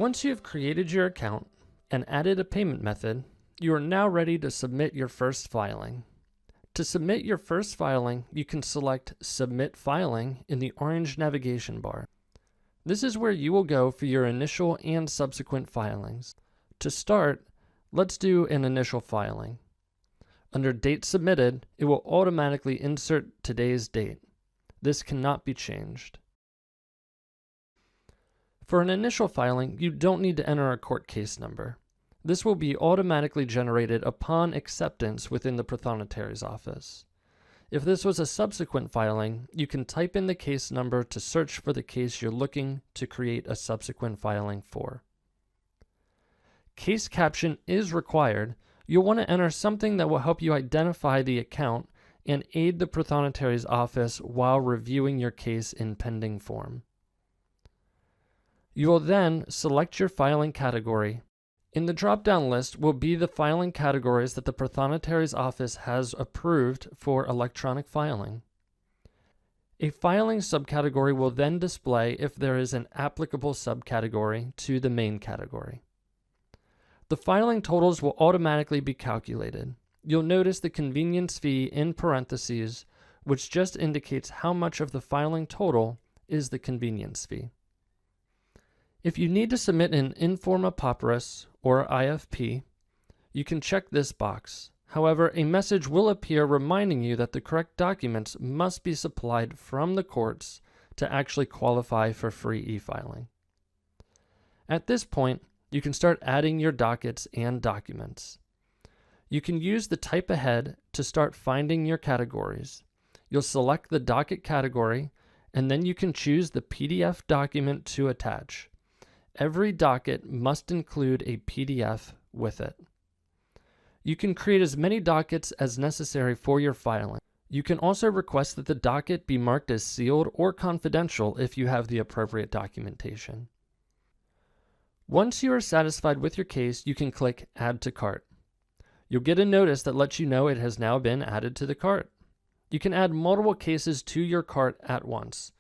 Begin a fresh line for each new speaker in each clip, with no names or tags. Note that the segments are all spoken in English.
Once you have created your account and added a payment method, you are now ready to submit your first filing. To submit your first filing, you can select Submit Filing in the orange navigation bar. This is where you will go for your initial and subsequent filings. To start, let's do an initial filing. Under Date Submitted, it will automatically insert today's date. This cannot be changed. For an initial filing, you don't need to enter a court case number. This will be automatically generated upon acceptance within the Prothonotari's office. If this was a subsequent filing, you can type in the case number to search for the case you're looking to create a subsequent filing for. Case caption is required. You'll want to enter something that will help you identify the account and aid the Prothonotari's office while reviewing your case in pending form. You will then select your filing category. In the drop-down list will be the filing categories that the Prothonotari's office has approved for electronic filing. A filing subcategory will then display if there is an applicable subcategory to the main category. The filing totals will automatically be calculated. You'll notice the convenience fee in parentheses, which just indicates how much of the filing total is the convenience fee. If you need to submit an Informa Papyrus or IFP, you can check this box. However, a message will appear reminding you that the correct documents must be supplied from the courts to actually qualify for free e-filing. At this point, you can start adding your dockets and documents. You can use the Type Ahead to start finding your categories. You'll select the docket category, and then you can choose the PDF document to attach. Every docket must include a PDF with it. You can create as many dockets as necessary for your filing. You can also request that the docket be marked as sealed or confidential if you have the appropriate documentation. Once you are satisfied with your case, you can click Add to Cart. You'll get a notice that lets you know it has now been added to the cart. You can add multiple cases to your cart at once.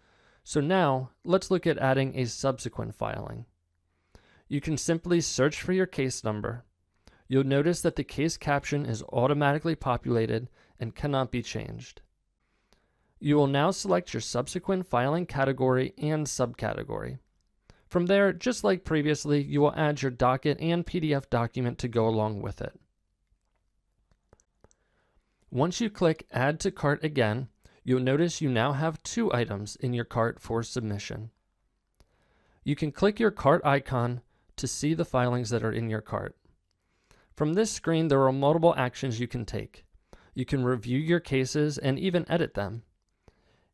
So now, let's look at adding a subsequent filing. You can simply search for your case number. You'll notice that the case caption is automatically populated and cannot be changed. You will now select your subsequent filing category and subcategory. From there, just like previously, you will add your docket and PDF document to go along with it. Once you click Add to Cart again, you'll notice you now have 2 items in your cart for submission. You can click your cart icon to see the filings that are in your cart. From this screen, there are multiple actions you can take. You can review your cases and even edit them.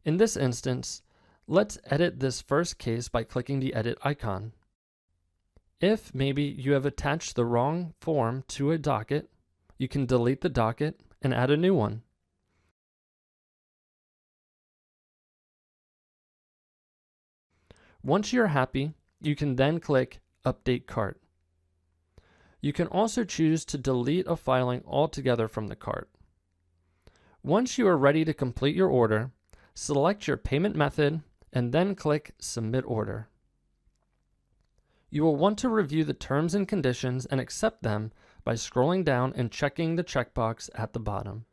In this instance, let's edit this first case by clicking the Edit icon. If maybe you have attached the wrong form to a docket, you can delete the docket and add a new one. Once you're happy, you can then click Update Cart. You can also choose to delete a filing altogether from the cart. Once you are ready to complete your order, select your payment method and then click Submit Order. You will want to review the terms and conditions and accept them by scrolling down and checking the checkbox at the bottom.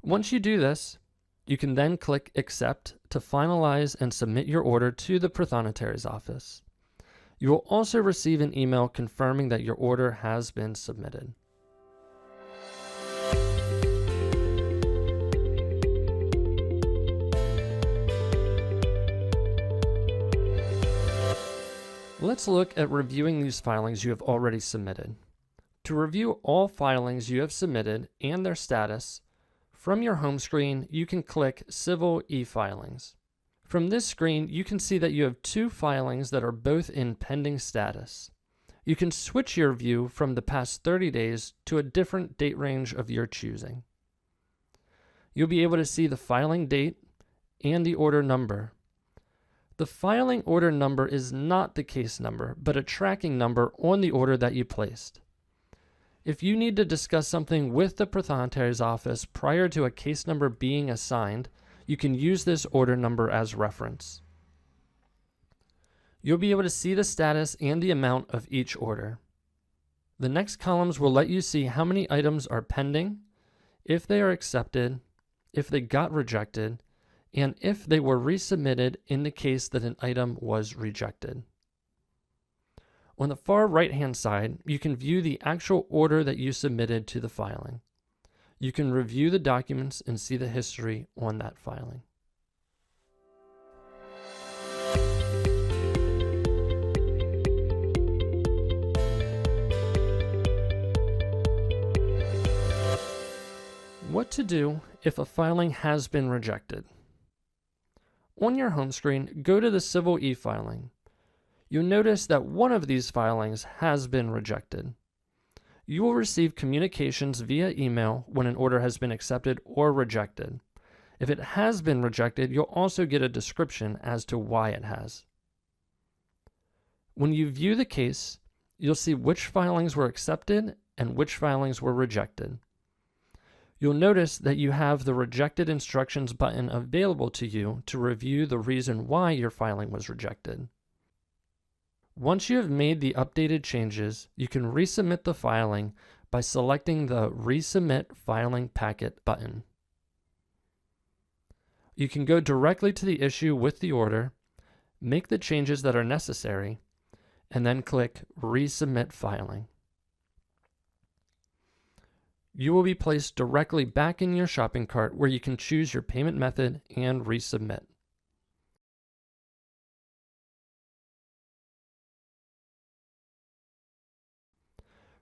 Once you do this, you can then click Accept to finalize and submit your order to the Prothonotari's office. You will also receive an email confirming that your order has been submitted. Let's look at reviewing these filings you have already submitted. To review all filings you have submitted and their status, from your home screen, you can click Civil e-Filings. From this screen, you can see that you have 2 filings that are both in pending status. You can switch your view from the past 30 days to a different date range of your choosing. You'll be able to see the filing date and the order number. The filing order number is not the case number, but a tracking number on the order that you placed. If you need to discuss something with the Prothonotari's office prior to a case number being assigned, you can use this order number as reference. You'll be able to see the status and the amount of each order. The next columns will let you see how many items are pending, if they are accepted, if they got rejected, and if they were resubmitted in the case that an item was rejected. On the far right-hand side, you can view the actual order that you submitted to the filing. You can review the documents and see the history on that filing. What to do if a filing has been rejected. On your home screen, go to the Civil e-filing. You'll notice that one of these filings has been rejected. You will receive communications via email when an order has been accepted or rejected. If it has been rejected, you'll also get a description as to why it has. When you view the case, you'll see which filings were accepted and which filings were rejected. You'll notice that you have the Rejected Instructions button available to you to review the reason why your filing was rejected. Once you have made the updated changes, you can resubmit the filing by selecting the Resubmit Filing Packet button. You can go directly to the issue with the order, make the changes that are necessary, and then click Resubmit Filing. You will be placed directly back in your shopping cart where you can choose your payment method and resubmit.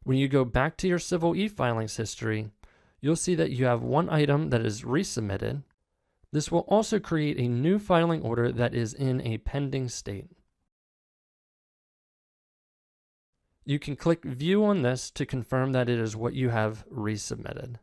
When you go back to your Civil e-filings history, you'll see that you have one item that is resubmitted. This will also create a new filing order that is in a pending state. You can click View on this to confirm that it is what you have resubmitted.